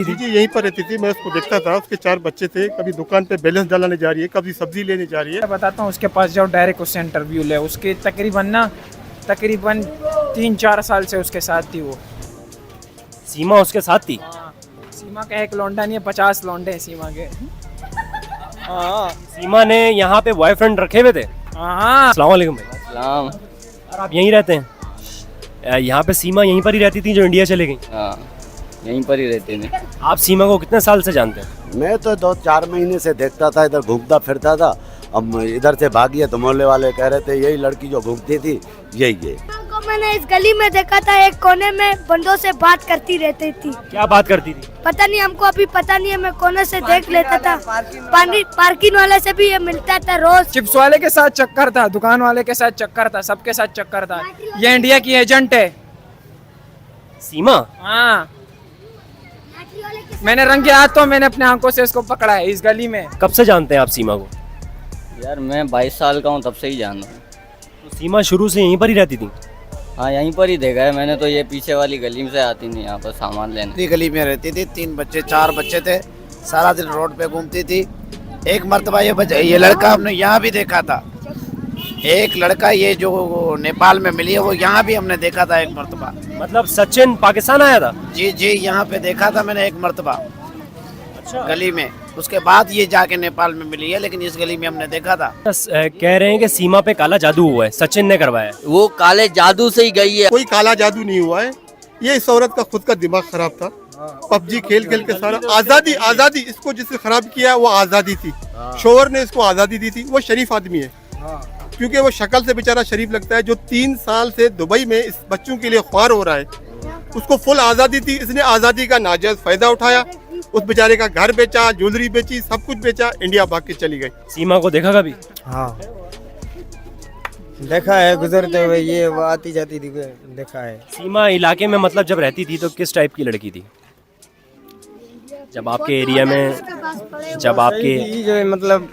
जी यहीं पर रहती थी, मैं उसको देखता था। उसके 4 बच्चे थे। कभी दुकान पे बैलेंस डालने जा रही है, कभी सब्जी लेने जा रही है। मैं बताता हूँ, उसके पास जाओ, डायरेक्ट उससे इंटरव्यू ले। उसके तकरीबन 3-4 साल से उसके साथ थी वो। सीमा उसके साथ थी? सीमा का एक लौंडा नहीं है, 50 लौंडे हैं सीमा के। हाँ सीमा ने यहाँ पे बॉयफ्रेंड रखे हुए थे? हाँ। अस्सलाम वालेकुम भाई। सलाम। और आप यहीं रहते हैं? यहाँ पे सीमा यहीं पर ही रहती थी जो इंडिया चले गई? हाँ, यहीं पर ही रहते थे। आप सीमा को कितने साल से जानते हैं? मैं तो 2-4 महीने से देखता था, इधर घूमता फिरता था। अब इधर से भागी है तो मोहल्ले वाले कह रहे थे यही लड़की जो घूमती थी यही है। को मैंने इस गली में देखा था, एक कोने में बंदों से बात करती रहती थी। क्या बात करती थी? पता नहीं, हमको अभी पता नहीं है। मैं कोने से देख लेता था। पार्किंग वाले से भी ये मिलता था रोज। चिप्स वाले के साथ चक्कर था, दुकान वाले के साथ चक्कर था, सबके साथ चक्कर था। ये इंडिया की एजेंट है सीमा? हाँ। मैंने रंगे हाथों मैंने अपने आंखों से इसको पकड़ा है इस गली में। कब से जानते हैं आप सीमा को? यार मैं 22 साल का हूँ, तब से ही जान रहा हूँ। तो सीमा शुरू से यहीं पर ही रहती थी? हाँ, यहीं पर ही देखा है मैंने तो। ये पीछे वाली गली में से आती थी यहाँ पर सामान लेने। गली में रहती थी, 4 बच्चे थे। सारा दिन रोड पे घूमती थी। एक मर्तबा ये लड़का हमने यहाँ भी देखा था। एक लड़का ये जो नेपाल में मिली है वो यहाँ भी हमने देखा था एक मर्तबा। मतलब सचिन पाकिस्तान आया था? जी जी, यहाँ पे देखा था मैंने एक मर्तबा अच्छा। गली में। उसके बाद ये जाके नेपाल में मिली है, लेकिन इस गली में हमने देखा था। कह रहे हैं कि सीमा पे काला जादू हुआ है, सचिन ने करवाया। वो काले जादू से ही गई है। कोई काला जादू नहीं हुआ है। ये इस औरत का खुद का दिमाग खराब था। पबजी खेल खेल के सारा आजादी इसको जिसने खराब किया वो आजादी थी। शोहर ने इसको आजादी दी थी। वो शरीफ आदमी है, क्योंकि वो शक्ल से बेचारा शरीफ लगता है। जो 3 साल से दुबई में इस बच्चों के लिए ख्वार हो रहा है, उसको फुल आजादी थी। इसने आजादी का नाजायज फायदा उठाया। उस बेचारे का घर बेचा, ज्वेलरी बेची, सब कुछ बेचा, इंडिया भाग के चली गई। सीमा को देखा कभी? हाँ देखा है, गुजरते हुए ये वो आती जाती थी, देखा है। सीमा इलाके में मतलब जब रहती थी तो किस टाइप की लड़की थी? जब आपके एरिया में, जब आपके जो मतलब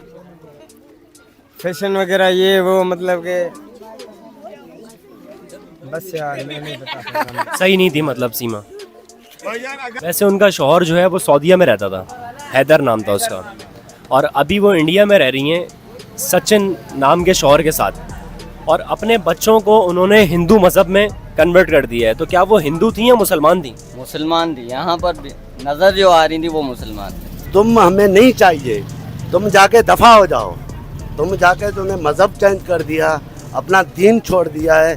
फैशन वगैरह ये वो, मतलब के बस यार मैं नहीं बता सकता। सही नहीं थी मतलब सीमा। वैसे उनका शौहर जो है वो सऊदीया में रहता था, हैदर नाम था उसका, और अभी वो इंडिया में रह रही हैं सचिन नाम के शौहर के साथ। और अपने बच्चों को उन्होंने हिंदू मजहब में कन्वर्ट कर दिया है। तो क्या वो हिंदू थी या मुसलमान थी? मुसलमान थी। यहाँ पर भी नजर जो आ रही थी वो मुसलमान थी। तुम हमें नहीं चाहिए, तुम जाके दफा हो जाओ। तुम जाके तुमने मजहब चेंज कर दिया, अपना दीन छोड़ दिया है,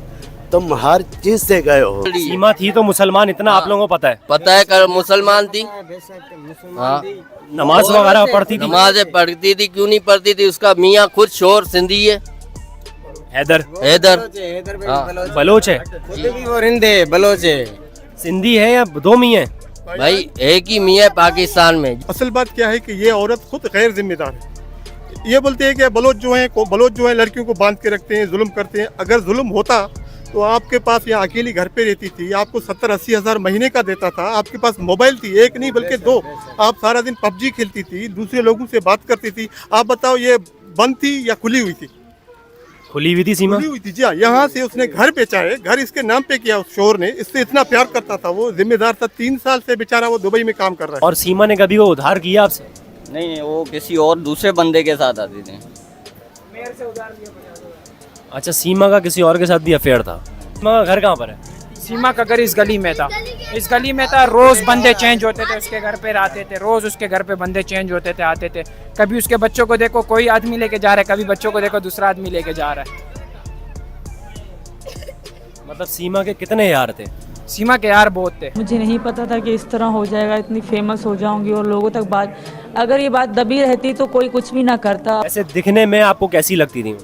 तुम हर चीज से गए हो। सीमा थी तो मुसलमान, इतना आप लोगों को पता है? पता है कर मुसलमान थी। हाँ, नमाज वगैरह पढ़ती थी? नमाजें पढ़ती थी। क्यों नहीं पढ़ती थी? उसका मियाँ खुद शोर सिंधी है, हैदर। बलोच है? वो रिंदे बलोच है। सिंधी है या दो मियाँ? भाई एक ही मियाँ है पाकिस्तान में। असल बात क्या है कि ये औरत खुद गैर जिम्मेदार है। ये बोलते हैं कि बलोच जो है लड़कियों को बांध के रखते हैं, जुल्म करते हैं। अगर जुल्म होता तो आपके पास यहाँ अकेली घर पे रहती थी, आपको 70-80 हज़ार महीने का देता था। आपके पास मोबाइल थी, एक नहीं बल्कि 2। आप सारा दिन पबजी खेलती थी, दूसरे लोगों से बात करती थी। आप बताओ ये बंद थी या खुली हुई थी? खुली हुई थी सीमा? खुली हुई थी जी हाँ। यहाँ से उसने घर बेचा है, घर इसके नाम पे किया उस शोहर ने। इससे इतना प्यार करता था, वो जिम्मेदार था। 3 साल से बेचारा वो दुबई में काम कर रहा है। और सीमा ने कभी वो उधार किया आपसे? नहीं, वो किसी और दूसरे बंदे के साथ आती थी। अच्छा, सीमा का किसी और के साथ भी अफेयर था। सीमा का घर कहाँ पर है? सीमा का घर इस गली में था। इस गली में था। रोज बंदे चेंज होते थे, उसके घर पे आते थे। रोज उसके घर पे बंदे चेंज होते थे, आते थे। कभी उसके बच्चों को देखो कोई आदमी लेके जा रहा है, कभी बच्चों को देखो दूसरा आदमी लेके जा रहा है। मतलब सीमा के कितने यार थे? सीमा के यार बहुत थे। मुझे नहीं पता था कि इस तरह हो जाएगा, इतनी फेमस हो जाऊंगी और लोगों तक बात, अगर ये बात दबी रहती तो कोई कुछ भी ना करता। ऐसे दिखने में आपको कैसी लगती थी?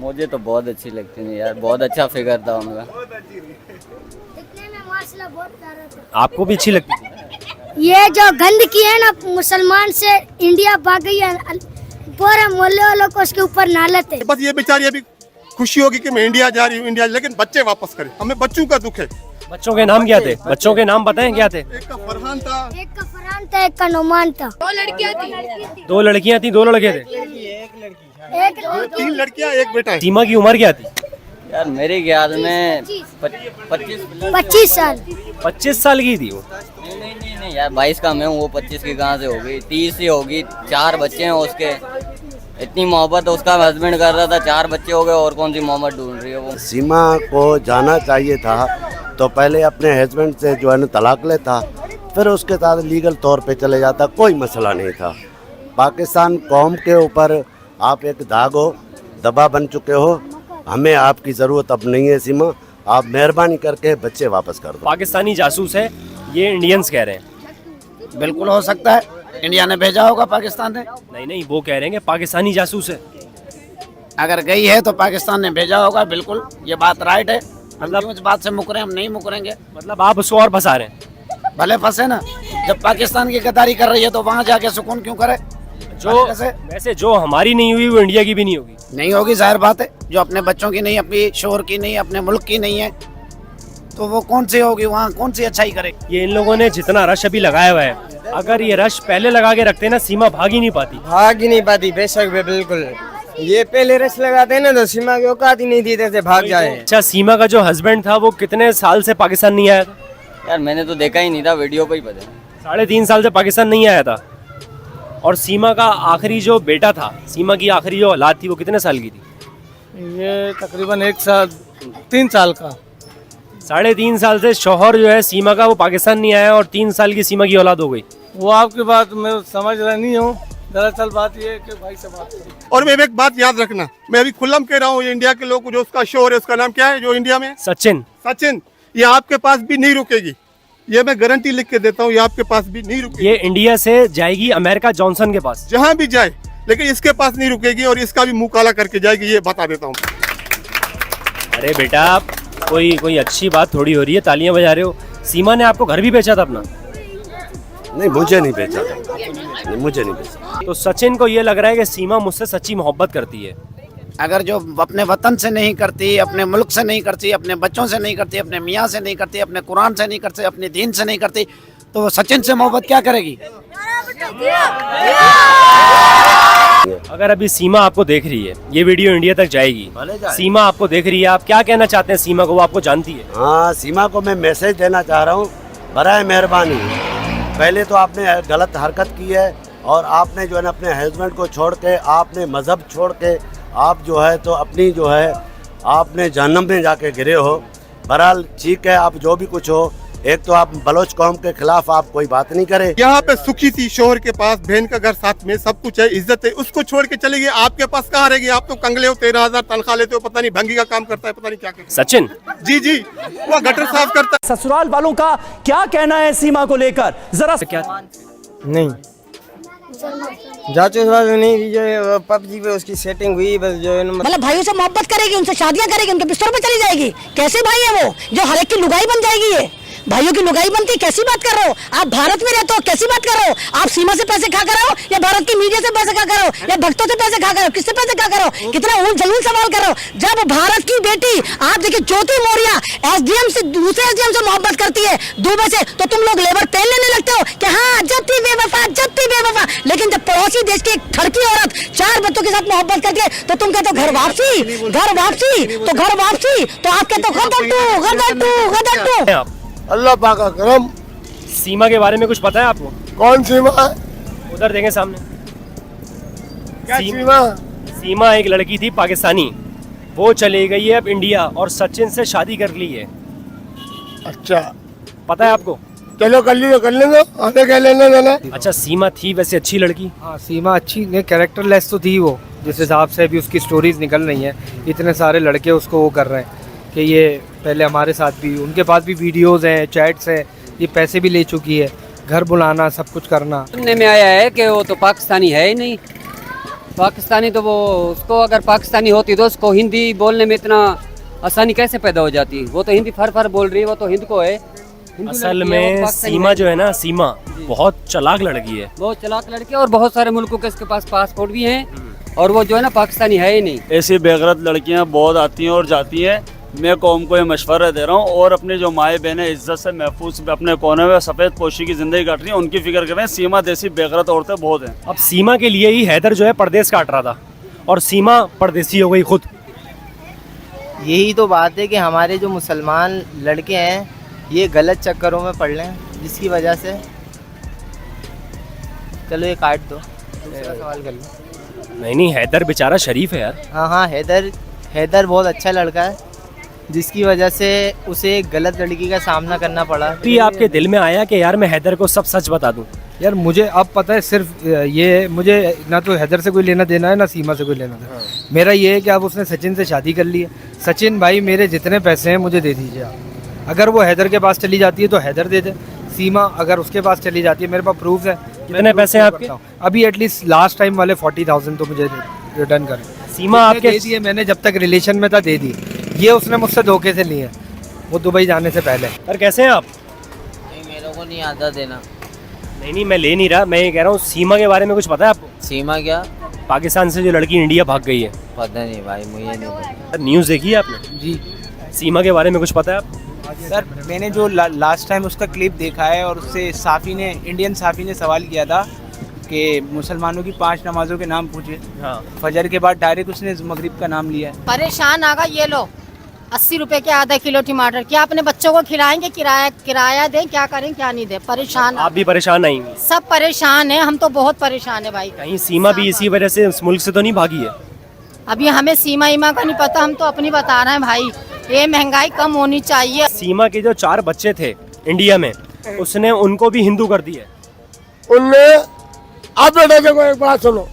मुझे तो बहुत अच्छी लगती थी यार, बहुत अच्छा फिगर था उनका। आपको भी अच्छी लगती थी? ये जो गंदगी है ना, मुसलमान से इंडिया भाग गई है, पूरे मोहल्ले वालों को उसके ऊपर नालत है। बस ये बेचारी अभी खुशी होगी कि मैं इंडिया जा रही हूँ, लेकिन बच्चे वापस करें। हमें बच्चों का दुख है। बच्चों के नाम क्या थे? बच्चों के नाम बताएं क्या थे? एक का फरहान था, एक का नुमान था। 2 लड़कियां थी, 2 लड़के थे? 3 लड़कियां, 1 बेटा है। सीमा की उम्र क्या थी? यार मेरे ख्याल में 25 साल 25 साल की थी वो। नहीं यार 22 का मैं हूँ, वो 25 की कहाँ से होगी, 30 ही होगी। 4 बच्चे हैं उसके, इतनी मोहब्बत उसका हस्बैंड कर रहा था, 4 बच्चे हो गए, और कौन सी मोहब्बत ढूंढ रही है वो। सीमा को जाना चाहिए था तो पहले अपने हस्बैंड से जो है ना तलाक लेता, फिर उसके साथ लीगल तौर पे चले जाता, कोई मसला नहीं था। पाकिस्तान कौम के ऊपर आप एक दाग हो, दबा बन चुके हो, हमें आपकी ज़रूरत अब नहीं है सीमा, आप मेहरबानी करके बच्चे वापस कर दो। पाकिस्तानी जासूस है ये इंडियंस कह रहे हैं। बिल्कुल हो सकता है, इंडिया ने भेजा होगा पाकिस्तान ने। नहीं वो कह रहे हैं कि पाकिस्तानी जासूस है। अगर गई है तो पाकिस्तान ने भेजा होगा, बिल्कुल ये बात राइट है। मतलब इस बात से मुकरे हम नहीं मुकरेंगे। मतलब आप उसको और फंसा रहे हैं। भले फंसे ना, जब पाकिस्तान की गद्दारी कर रही है तो वहाँ जाके सुकून क्यों करे। जो वैसे जो हमारी नहीं हुई वो इंडिया की भी नहीं होगी। नहीं होगी, जाहिर बात है। जो अपने बच्चों की नहीं, अपनी शोहर की नहीं, अपने मुल्क की नहीं है, तो वो कौन सी होगी, वहाँ कौन सी अच्छाई करेगी। ये इन लोगों ने जितना रश अभी लगाया हुआ है, अगर ये रश पहले लगा के रखते ना, सीमा भाग ही नहीं पाती। भाग ही नहीं पाती, बेशक बिल्कुल। ये पहले रश लगाते ना तो सीमा की औकात ही नहीं देते थे भाग जाए। अच्छा, सीमा का जो हस्बैंड था वो कितने साल से पाकिस्तान नहीं आया था? यार मैंने तो देखा ही नहीं था, वीडियो पे ही पता। 3.5 साल से पाकिस्तान नहीं आया था। और सीमा का आखिरी जो बेटा था, सीमा की आखिरी जो औलाद थी, वो कितने साल की थी? ये तकरीबन 1 साल 3 साल का। 3.5 साल से शौहर जो है सीमा का वो पाकिस्तान नहीं आया और 3 साल की सीमा की औलाद हो गई। वो आपकी बात मैं समझ रहा नहीं हूँ, दरअसल बात ये है कि भाई से बात करो। और मैं एक बात याद रखना, मैं अभी खुल्लम कह रहा हूँ, ये इंडिया के लोग, जो उसका शोर है, उसका नाम क्या है जो इंडिया में? सचिन। ये आपके पास भी नहीं रुकेगी, ये मैं गारंटी लिख के देता हूँ, ये आपके पास भी नहीं रुकेगी। ये इंडिया से जाएगी अमेरिका जॉनसन के पास, जहाँ भी जाए, लेकिन इसके पास नहीं रुकेगी और इसका भी मुंह काला करके जाएगी, ये बता देता हूँ। अरे बेटा, कोई अच्छी बात थोड़ी हो रही है, तालियां बजा रहे हो। सीमा ने आपको घर भी बेचा था अपना? नहीं, मुझे नहीं बेचा था, नहीं, मुझे नहीं बेचा। तो सचिन को ये लग रहा है कि सीमा मुझसे सच्ची मोहब्बत करती है। अगर जो अपने वतन से नहीं करती, अपने मुल्क से नहीं करती, अपने बच्चों से नहीं करती, अपने मियाँ से नहीं करती, अपने कुरान से नहीं करती, अपने दीन से नहीं करती, तो वो सचिन से मोहब्बत क्या करेगी? अगर अभी सीमा आपको देख रही है, ये वीडियो इंडिया तक जाएगी, सीमा आपको देख रही है, आप क्या कहना चाहते हैं सीमा को? वो आपको जानती है। हाँ, सीमा को मैं मैसेज देना चाह रहा हूँ, बराए मेहरबानी, पहले तो आपने गलत हरकत की है और आपने जो है ना अपने हस्बैंड को छोड़ के, आपने मज़हब छोड़ के, आप जो है तो अपनी जो है आपने जहन्नम में जाके गिरे हो। बहरहाल ठीक है, आप जो भी कुछ हो, एक तो आप बलोच कौम के खिलाफ आप कोई बात नहीं करें। यहाँ पे सुखी थी, शोहर के पास बहन का घर साथ में, सब कुछ है, इज्जत है, उसको छोड़ के चले गए। आपके पास कहाँ रहेगी? आप तो कंगले हो, 13,000 तनख्वाह लेते हो, पता नहीं भंगी का काम करता है, पता नहीं क्या करता है। सचिन जी, वो गटर साफ करता है। ससुराल वालों का क्या कहना है सीमा को लेकर, जरा क्या? नहीं, जांच नहीं, जो पबजी पे उसकी सेटिंग हुई, बस जो है मतलब भाइयों से मोहब्बत करेगी, उनसे शादियां करेगी, उनके बिस्तर पे चली जाएगी। कैसे भाई है वो, जो हर एक की लुगाई बन जाएगी? ये भाइयों की लुगाई बनती, कैसी बात कर रहे हो आप? भारत में रहते हो, कैसी बात कर रहे हो आप? सीमा से पैसे खा कर रहे हो या भारत की मीडिया से पैसे खा कर रहे हो या भक्तों से पैसे खा कर रहे हो? किससे पैसे खा कर रहे हो? कितना उल जलूल सवाल कर रहे हो। जब भारत की बेटी, आप देखिए ज्योति मौर्य एसडीएम से, दूसरे एसडीएम से मोहब्बत करती है दुबई से, तो तुम लोग लेबर पेन लेने लगते हो कि हाँ जब थी बेवफा, जब थी बेवफा। लेकिन जब पड़ोसी देश की एक ठड़की औरत 4 बच्चों के साथ मोहब्बत करती है, तो तुम कहते हो घर वापसी, घर वापसी, तो घर वापसी, तो आप कहते हो गदर टू। अल्लाह पाक का करम। सीमा के बारे में कुछ पता है आपको? कौन सीमा? उधर देखें सामने। क्या सीमा? सीमा एक लड़की थी पाकिस्तानी, वो चली गई है अब इंडिया और सचिन से शादी कर ली है। अच्छा, पता है आपको? चलो कर लेंगे, आने क्या लेना देना। अच्छा, सीमा थी वैसे अच्छी लड़की? हाँ, सीमा अच्छी नहीं, कैरेक्टर लेस तो थी वो, जिस हिसाब से भी उसकी स्टोरीज निकल रही हैं। इतने सारे लड़के उसको वो कर रहे हैं कि ये पहले हमारे साथ भी, उनके पास भी वीडियोस हैं, चैट्स हैं, ये पैसे भी ले चुकी है, घर बुलाना, सब कुछ करना। सुनने में आया है कि वो तो पाकिस्तानी है ही नहीं। पाकिस्तानी तो वो, उसको अगर पाकिस्तानी होती तो उसको हिंदी बोलने में इतना आसानी कैसे पैदा हो जाती? वो तो हिंदी फर बोल रही है, वो तो हिंद को है। असल में सीमा जो है ना, सीमा बहुत चालाक लड़की है, बहुत चालाक लड़की है और बहुत सारे मुल्कों के इसके पास पासपोर्ट भी हैं, और वो जो है ना पाकिस्तानी है ही नहीं। ऐसी बेगरत लड़कियां बहुत आती हैं और जाती हैं। मैं कौम को ये मशवरा दे रहा हूँ, और अपनी जो माए बहनें इज्जत से महफूज अपने कोने में सफ़ेद पोशी की ज़िंदगी काट रही हैं, उनकी फिक्र करें। सीमा जैसी बेगरत औरतें बहुत हैं। अब सीमा के लिए ही हैदर जो है परदेश काट रहा था और सीमा परदेसी हो गई खुद। यही तो बात है कि हमारे जो मुसलमान लड़के हैं ये गलत चक्करों में पड़ रहे हैं, जिसकी वजह से। चलो ये काट दो, दूसरा सवाल कर लो। नहीं, हैदर बेचारा शरीफ है यार। हाँ, हैदर बहुत अच्छा लड़का है, जिसकी वजह से उसे एक गलत लड़की का सामना करना पड़ा। भी आपके दिल में आया कि यार मैं हैदर को सब सच बता दूं? यार मुझे अब पता है, सिर्फ ये मुझे ना तो हैदर से कोई लेना देना है ना सीमा से कोई लेना देना। मेरा ये है कि अब उसने सचिन से शादी कर ली है। सचिन भाई मेरे जितने पैसे हैं मुझे दे दीजिए आप। अगर वो हैदर के पास चली जाती है तो हैदर दे दे, सीमा अगर उसके पास चली जाती है, मेरे पास प्रूफ है। कितने पैसे हैं आपके? अभी एटलीस्ट लास्ट टाइम वाले 40,000 तो मुझे रिटर्न करें। सीमा आपके दे दिए मैंने, जब तक रिलेशन में था दे दी। ये उसने मुझसे धोखे से लिए, वो दुबई जाने से पहले। पर कैसे हैं आप? नहीं, मेरे को नहीं आता देना। नहीं, मैं ले नहीं रहा, मैं ये कह रहा हूँ सीमा के बारे में कुछ पता है आपको? सीमा क्या? पाकिस्तान से जो लड़की इंडिया भाग गई है। पता नहीं भाई, मुझे नहीं पता। न्यूज़ देखी है आपने? जी। सीमा के बारे में कुछ पता है आपको? सर मैंने जो लास्ट टाइम उसका क्लिप देखा है, और उससे साफ़ी ने, इंडियन साफ़ी ने सवाल किया था कि मुसलमानों की 5 नमाज़ों के नाम पूछे। हाँ। फजर के बाद डायरेक्ट उसने मगरिब का नाम लिया है। परेशान आगा ये लो 80 रुपए के आधा किलो टमाटर, क्या अपने बच्चों को खिलाएंगे? किराया दें, क्या करें क्या नहीं दें? परेशान। आप भी परेशान आई? सब परेशान है, हम तो बहुत परेशान है भाई। कहीं सीमा भी इसी वजह से उस मुल्क से तो नहीं भागी है? अभी हमें सीमा ईमा का नहीं पता, हम तो अपनी बता रहे हैं भाई। ये महंगाई कम होनी चाहिए। सीमा के जो 4 बच्चे थे इंडिया में, उसने उनको भी हिंदू कर दिया। उनने अब बेटा देखो एक बात सुनो,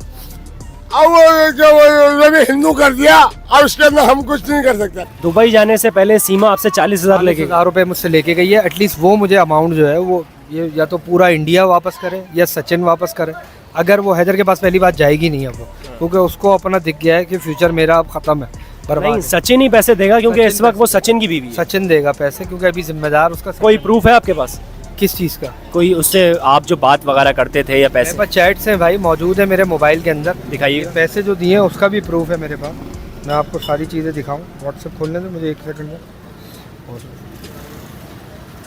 अब वो भी हिंदू कर दिया और उसके अंदर हम कुछ नहीं कर सकते। दुबई जाने से पहले सीमा आपसे 40,000 लेके 40,000 रुपये मुझसे लेके गई है। एटलीस्ट वो मुझे अमाउंट जो है वो ये या तो पूरा इंडिया वापस करे या सचिन वापस करे। अगर वो हैदर के पास पहली बात जाएगी नहीं है वो, क्योंकि उसको अपना दिख गया है कि फ्यूचर मेरा अब खत्म है, बर्बाद। नहीं, सचिन ही पैसे देगा क्योंकि इस वक्त वो सचिन की बीवी है। सचिन देगा पैसे क्योंकि अभी जिम्मेदार उसका। कोई प्रूफ है आपके पास? किस चीज़ का? कोई उससे आप जो बात वगैरह करते थे या पैसे? मेरे पास चैट्स हैं भाई, मौजूद है मेरे मोबाइल के अंदर। दिखाइए। पैसे जो दिए हैं उसका भी प्रूफ है मेरे पास। मैं आपको सारी चीज़ें दिखाऊं। व्हाट्सएप खोलने दो मुझे 1 सेकंड में।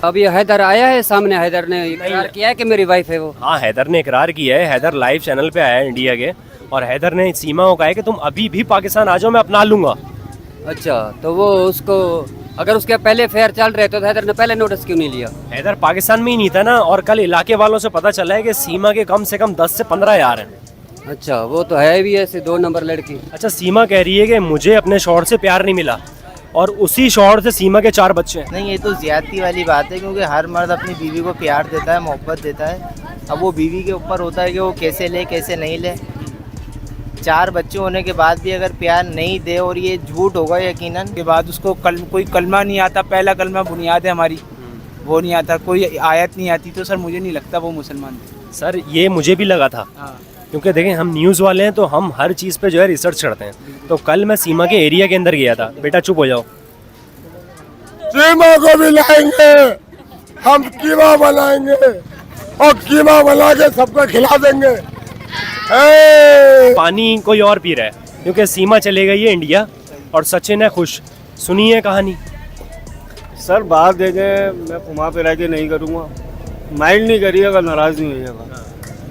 अब ये हैदर आया है सामने, हैदर ने इकरार किया है कि मेरी वाइफ है वो। हाँ, हैदर ने इकरार किया है। हैदर लाइव चैनल पे आया है इंडिया के, और हैदर ने सीमा को कहा है कि तुम अभी भी पाकिस्तान आ जाओ, मैं अपना लूंगा। अच्छा, तो वो उसको अगर उसके पहले फेयर चल रहे तो हैदर ने पहले नोटिस क्यों नहीं लिया? हैदर पाकिस्तान में ही नहीं था ना, और कल इलाके वालों से पता चला है कि सीमा के कम से कम 10 से 15 यार हैं। अच्छा, वो तो है भी ऐसे 2 नंबर लड़की। अच्छा, सीमा कह रही है कि मुझे अपने शौहर से प्यार नहीं मिला, और उसी शौहर से सीमा के 4 बच्चे हैं। नहीं, ये तो ज्यादती वाली बात है, क्योंकि हर मर्द अपनी बीवी को प्यार देता है, मोहब्बत देता है। अब वो बीवी के ऊपर होता है कि वो कैसे ले कैसे नहीं ले। 4 बच्चे होने के बाद भी अगर प्यार नहीं दे, और ये झूठ होगा यकीनन। के बाद उसको कोई कलमा नहीं आता, पहला कलमा बुनियाद है हमारी, वो नहीं आता, कोई आयत नहीं आती, तो सर मुझे नहीं लगता वो मुसलमान थे। सर ये मुझे भी लगा था, क्योंकि देखें हम न्यूज़ वाले हैं तो हम हर चीज़ पे जो है रिसर्च करते हैं। तो कल मैं सीमा के एरिया के अंदर गया था। बेटा चुप हो जाओ। सीमा को भी लाएंगे, हम कीमा बनाएंगे और कीमा बना के सबको खिला देंगे। पानी कोई और पी रहा है क्योंकि सीमा चले गई है इंडिया और सचिन है खुश। सुनिए कहानी। सर बात देखें, मैं फुमा पे रह के नहीं करूँगा, माइंड नहीं करिएगा, नाराज़ नहीं होइएगा।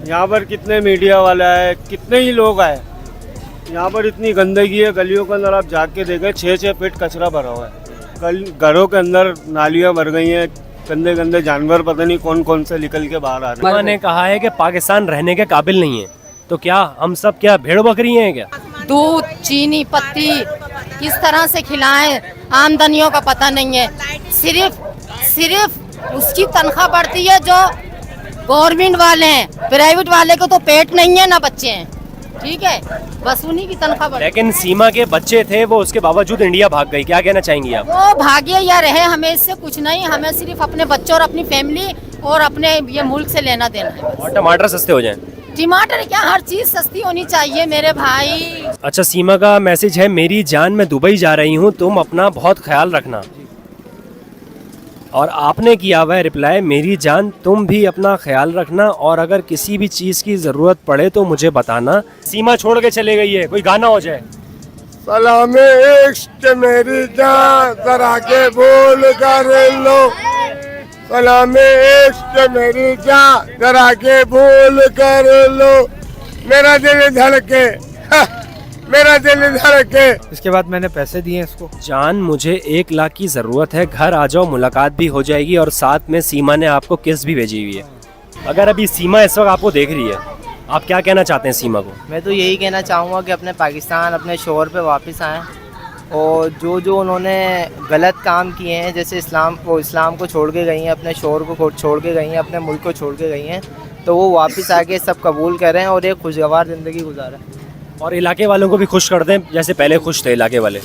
यहाँ पर कितने मीडिया वाला है, कितने ही लोग आए, यहाँ पर इतनी गंदगी है गलियों के अंदर। आप जाके देखें 6-6 फीट कचरा भरा हुआ है। कल घरों के अंदर नालियाँ भर गई हैं, गंदे गंदे जानवर पता नहीं कौन कौन से निकल के बाहर आ रहे हैं। उन्होंने कहा है कि पाकिस्तान रहने के काबिल नहीं है, तो क्या हम सब क्या भेड़ बकरी हैं क्या? दूध, चीनी, पत्ती किस तरह से खिलाएं, आमदनियों का पता नहीं है। सिर्फ उसकी तनख्वाह बढ़ती है जो गवर्नमेंट वाले हैं, प्राइवेट वाले को तो पेट नहीं है ना बच्चे हैं, ठीक है, बस उन्हीं की तनख्वाह बढ़ती है। लेकिन सीमा के बच्चे थे, वो उसके बावजूद इंडिया भाग गई, क्या कहना चाहेंगी आप? वो भागे या रहे, हमें इससे कुछ नहीं, हमें सिर्फ अपने बच्चों और अपनी फैमिली और अपने ये मुल्क से लेना देना है। और टमाटर सस्ते हो जाएं। टमाटर क्या, हर चीज सस्ती होनी चाहिए मेरे भाई। अच्छा, सीमा का मैसेज है, मेरी जान मैं दुबई जा रही हूँ, तुम अपना बहुत ख्याल रखना। और आपने किया हुआ है रिप्लाई, मेरी जान तुम भी अपना ख्याल रखना, और अगर किसी भी चीज़ की ज़रूरत पड़े तो मुझे बताना। सीमा छोड़ के चले गई है, कोई गाना हो जाए। सलामे इश्क मेरी जान जरा के बोल कर लो, सलामे इश्क मेरी जान जरा के बोल कर लो, मेरा दिल धड़के मेरा दिल धड़के। इसके बाद मैंने पैसे दिए इसको। जान, मुझे 1 लाख की ज़रूरत है, घर आ जाओ, मुलाकात भी हो जाएगी और साथ में सीमा ने आपको किस भी भेजी हुई है। अगर अभी सीमा इस वक्त आपको देख रही है, आप क्या कहना चाहते हैं सीमा को? मैं तो यही कहना चाहूँगा कि अपने पाकिस्तान अपने शोर पे वापस आएँ और जो उन्होंने गलत काम किए हैं, जैसे इस्लाम को छोड़ के गई हैं, अपने शोर को छोड़ के गई हैं, अपने मुल्क को छोड़ के गई हैं, तो वो वापस आके सब कबूल करें और एक खुशगवार ज़िंदगी गुजारें। और इलाके वालों को भी खुश कर दें जैसे पहले खुश थे इलाके वाले।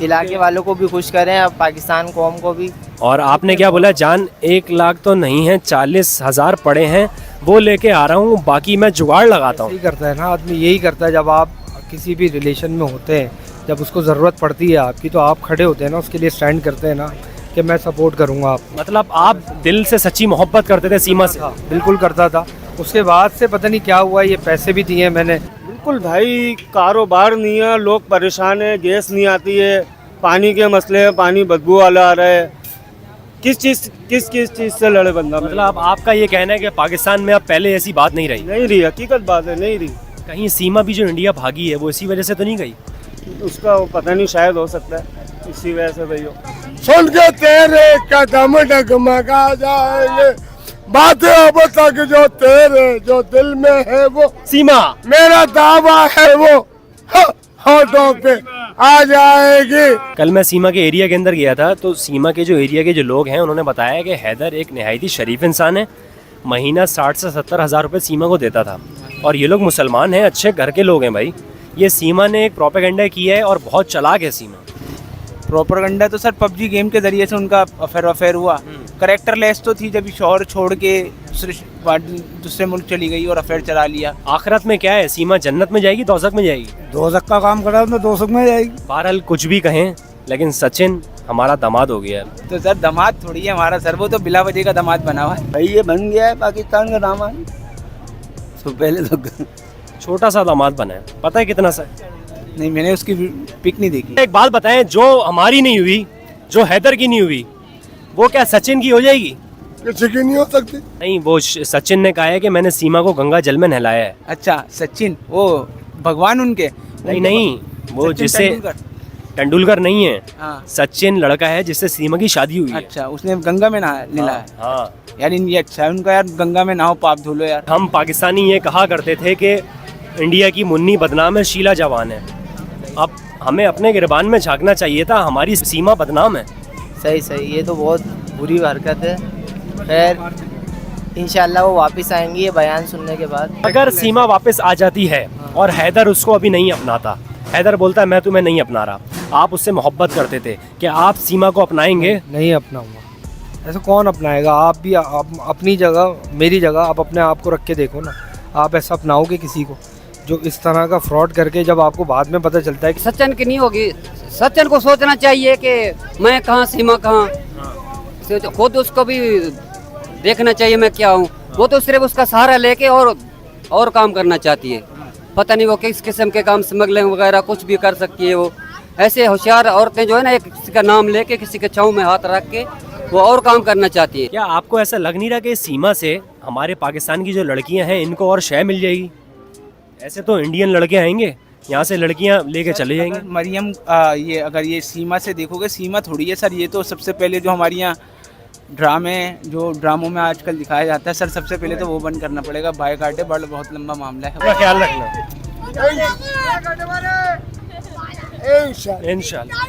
इलाके वालों को भी खुश करें, अब पाकिस्तान कौम को भी। और आपने क्या बोला जान? 1 लाख तो नहीं है, 40,000 पड़े हैं, वो लेके आ रहा हूँ, बाकी मैं जुगाड़ लगाता हूँ। यही करता है ना आदमी, यही करता है। जब आप किसी भी रिलेशन में होते हैं, जब उसको ज़रूरत पड़ती है आपकी, तो आप खड़े होते हैं ना, उसके लिए स्टैंड करते हैं ना कि मैं सपोर्ट करूँगा आप। मतलब आप दिल से सच्ची मोहब्बत करते थे सीमा से? बिल्कुल करता था। उसके बाद से पता नहीं क्या हुआ, ये पैसे भी दिए मैंने। बिल्कुल भाई, कारोबार नहीं है, लोग परेशान है, गैस नहीं आती है, पानी के मसले हैं, पानी बदबू वाला आ रहा है। किस चीज़ से लड़े बंदा? मतलब आपका ये कहना है कि पाकिस्तान में अब पहले ऐसी बात नहीं रही? हकीकत बात है, नहीं रही। कहीं सीमा भी जो इंडिया भागी है वो इसी वजह से तो नहीं गई? उसका वो पता नहीं, शायद हो सकता है इसी वजह से गई हो। सुन के तेरे कदम डगमगा जाएंगे, बातें अब तक जो तेरे जो दिल में है वो सीमा, मेरा दावा है वो होठों पे आ जाएगी। कल मैं सीमा के एरिया के अंदर गया था, तो सीमा के जो एरिया के जो लोग हैं उन्होंने बताया कि हैदर एक नहायत ही शरीफ इंसान है, महीना 60 से 70 हज़ार रुपये सीमा को देता था, और ये लोग मुसलमान हैं, अच्छे घर के लोग हैं भाई। ये सीमा ने एक प्रोपेगेंडा किया है और बहुत चालाक है सीमा। प्रोपेगेंडा तो सर पबजी गेम के जरिए से उनका अफेयर हुआ। करेक्टर लेस तो थी जब शौहर छोड़ के दूसरे मुल्क चली गई और अफेयर चला लिया। आखिरत में क्या है, सीमा जन्नत में जाएगी, दोज़ख में जाएगी? दोज़ख का काम करा तो दोज़ख में जाएगी। बहरहाल कुछ भी कहें, लेकिन सचिन हमारा दामाद हो गया है। तो सर दामाद थोड़ी है हमारा सर, वो तो बिला वजह का दामाद बना हुआ है भाई। ये बन गया है पाकिस्तान का दामाद। तो पहले तो छोटा सा दामाद बना है, पता है कितना सा? नहीं, मैंने उसकी पिक नहीं देखी। एक बात बताएं, जो हमारी नहीं हुई, जो हैदर की नहीं हुई, वो क्या सचिन की हो जाएगी? किसी की नहीं हो सकती। नहीं, वो सचिन ने कहा है कि मैंने सीमा को गंगा जल में नहलाया है। अच्छा, सचिन वो भगवान उनके? नहीं, वो जिससे तेंदुलकर नहीं है। हाँ। सचिन लड़का है जिससे सीमा की शादी हुई है। अच्छा, उसने गंगा में नहाया? हाँ यार ये अच्छा है उनका, यार गंगा में नहाओ, पाप धुलो यार। हम पाकिस्तानी ये कहा करते थे कि इंडिया की मुन्नी बदनाम है, शीला जवान है। अब हमें अपने गिरबान में झांकना चाहिए था, हमारी सीमा बदनाम है। सही, ये तो बहुत बुरी हरकत है। खैर इंशाल्लाह वो वापस आएंगी ये बयान सुनने के बाद। अगर सीमा वापस आ जाती है और हैदर उसको अभी नहीं अपनाता, हैदर बोलता है मैं तुम्हें नहीं अपना रहा, आप उससे मोहब्बत करते थे, क्या आप सीमा को अपनाएंगे? नहीं अपनाऊंगा। ऐसा कौन अपनाएगा? आप भी अपनी जगह, मेरी जगह, आप अपने आप को रख के देखो ना। आप ऐसा अपनाओगे किसी को जो इस तरह का फ्रॉड करके, जब आपको बाद में पता चलता है कि सचिन की नहीं होगी? सचिन को सोचना चाहिए कि मैं कहाँ, सीमा कहाँ, खुद उसको भी देखना चाहिए मैं क्या हूँ। वो तो सिर्फ उसका सहारा लेके और काम करना चाहती है। पता नहीं वो किस किस्म के काम, स्मगलिंग वगैरह कुछ भी कर सकती है वो। ऐसे होशियार औरतें जो है ना, एक किसी का नाम लेके, किसी के छाँव में हाथ रख के वो और काम करना चाहती है। क्या आपको ऐसा लग नहीं रहा कि सीमा से हमारे पाकिस्तान की जो लड़कियां हैं इनको और शय मिल जाएगी? ऐसे तो इंडियन लड़के आएंगे, यहाँ से लड़कियां लेके चले जाएंगे। मरियम ये अगर ये सीमा से देखोगे, सीमा थोड़ी है सर। ये तो सबसे पहले जो हमारी यहाँ ड्रामों में आजकल दिखाया जाता है सर, सबसे पहले तो वो बंद करना पड़ेगा। बाय काटे बहुत लंबा मामला है, ख्याल रखना इंशाल्लाह।